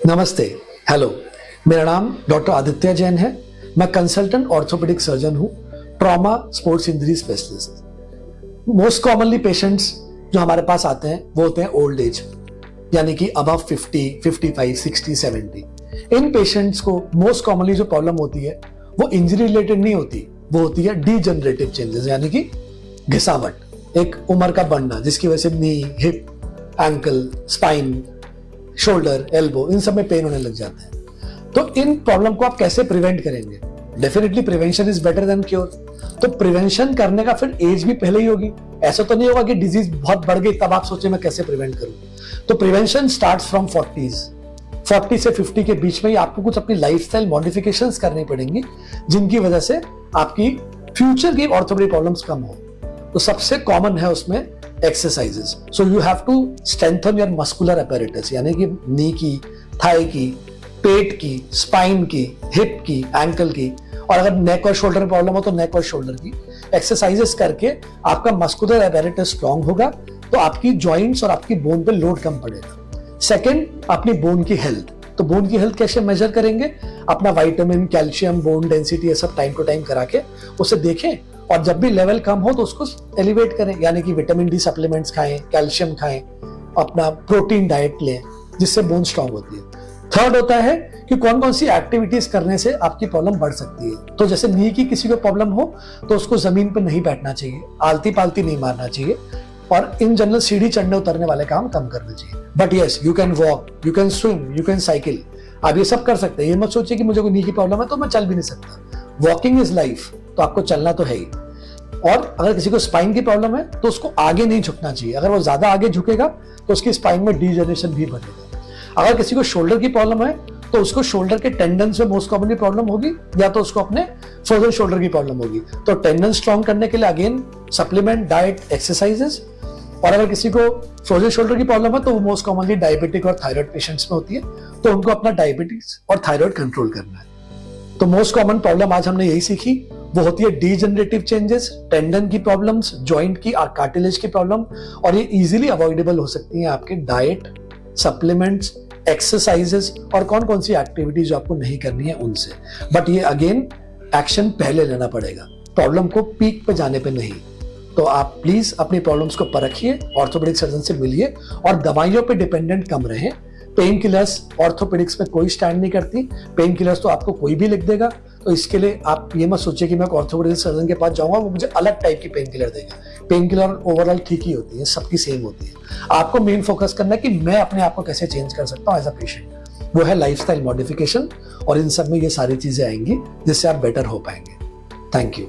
नमस्ते, हेलो। मेरा नाम डॉक्टर आदित्य जैन है। मैं कंसल्टेंट ऑर्थोपेडिक सर्जन हूँ, trauma sports injury specialist. Most commonly patients जो हमारे पास आते हैं वो होते हैं ओल्ड एज, यानी कि अबव 50, 55, 60, 70। इन पेशेंट्स को मोस्ट कॉमनली जो प्रॉब्लम होती है वो इंजरी रिलेटेड नहीं होती, वो होती है डीजनरेटिव चेंजेस, यानी कि घिसावट, एक उम्र का बढ़ना जिसकी वजह से knee, hip, ankle, spine, shoulder, elbow, इन सब में पेन होने लग जाते हैं। तो इन प्रॉब्लम को आप कैसे प्रिवेंट करेंगे? Definitely prevention is better than cure. तो प्रिवेंशन करने का फिर एज भी पहले ही होगी। ऐसा तो नहीं होगा कि डिजीज बहुत बढ़ गई तब आप सोचे मैं कैसे प्रिवेंट करूं। तो प्रिवेंशन स्टार्ट्स फ्रॉम 40 से 50 के बीच में ही आपको कुछ अपनी लाइफस्टाइल मॉडिफिकेशंस करनी पड़ेंगी, जिनकी वजह से आपकी फ्यूचर की ऑर्थोपेडिक प्रॉब्लम्स कम हो। तो सबसे कॉमन है उसमें exercises. So you have to strengthen your muscular apparatus, यानी कि नी की, थाई की, पेट की, स्पाइन की, हिप की, एंकल की, और अगर नेक और शोल्डर में प्रॉब्लम हो तो नेक और शोल्डर की एक्सरसाइजेस करके आपका मस्कुलर अपैरेटस स्ट्रांग होगा, तो आपकी जॉइंट्स और आपकी बोन पे लोड कम पड़ेगा। सेकेंड, अपनी बोन की हेल्थ। तो बोन की हेल्थ कैसे मेजर करेंगे? अपना विटामिन, कैल्शियम, बोन डेंसिटी, ये सब टाइम टू टाइम करा के उसे देखें, और जब भी लेवल कम हो तो उसको एलिवेट करें, यानी कि विटामिन डी सप्लीमेंट्स खाएं, कैल्शियम खाएं, अपना प्रोटीन डाइट लें, जिससे बोन स्ट्रांग होती है। थर्ड होता है कि कौन कौन सी एक्टिविटीज करने से आपकी प्रॉब्लम बढ़ सकती है। तो जैसे नी की किसी को प्रॉब्लम हो तो उसको जमीन पर नहीं बैठना चाहिए, आलती पालती नहीं मारना चाहिए, और इन जनरल सीढ़ी चढ़ने उतरने वाले काम कम करने चाहिए। But yes, you can walk, you can swim, you can cycle, आप ये सब कर सकते हैं। ये मत सोचिए कि मुझे कोई नी की प्रॉब्लम है तो मैं चल भी नहीं सकता। वॉकिंग इज लाइफ, तो आपको चलना तो है ही। और अगर किसी को स्पाइन की प्रॉब्लम है तो उसको आगे नहीं झुकना चाहिए। अगर वो ज्यादा आगे झुकेगा तो उसकी स्पाइन में डीजनरेशन भी बढ़ेगा। अगर किसी को शोल्डर की प्रॉब्लम है तो उसको शोल्डर के टेंडन्स में मोस्ट कॉमनली प्रॉब्लम होगी, या तो उसको अपने फ्रोजन शोल्डर की प्रॉब्लम होगी। तो टेंडन स्ट्रॉन्ग करने के लिए अगेन सप्लीमेंट, डाइट, एक्सरसाइजेस। और अगर किसी को फ्रोजन शोल्डर की प्रॉब्लम है तो वो मोस्ट कॉमनली डायबिटिक और थायराइड पेशेंट्स में होती है, तो उनको अपना डायबिटीज और थायराइड कंट्रोल करना है। तो मोस्ट कॉमन प्रॉब्लम आज हमने यही सीखी, वो होती है डीजनरेटिव चेंजेस, टेंडन की प्रॉब्लम्स, जॉइंट की और कार्टिलेज की प्रॉब्लम, और ये इजीली अवॉइडेबल हो सकती हैं आपके डाइट, सप्लीमेंट्स, एक्सरसाइजेस और कौन कौन सी एक्टिविटीज जो आपको नहीं करनी है उनसे। बट ये अगेन एक्शन पहले लेना पड़ेगा, प्रॉब्लम को पीक पे जाने पे नहीं। तो आप प्लीज अपनी प्रॉब्लम्स को परखिए, ऑर्थोपेडिक सर्जन से मिलिए और दवाइयों पे डिपेंडेंट कम रहें। पेन किलर्स ऑर्थोपेडिक्स में कोई स्टैंड नहीं करती। पेन किलर्स तो आपको कोई भी लिख देगा, तो इसके लिए आप ये मत सोचिए कि मैं ऑर्थोपेडिक सर्जन के पास जाऊंगा वो मुझे अलग टाइप की पेन किलर देगा। पेन किलर ओवरऑल ठीक ही होती है, सबकी सेम होती है। आपको मेन फोकस करना है कि मैं अपने आप को कैसे चेंज कर सकता हूँ एज अ पेशेंट। वो है लाइफस्टाइल मॉडिफिकेशन, और इन सब में ये सारी चीजें आएंगी जिससे आप बेटर हो पाएंगे। Thank you.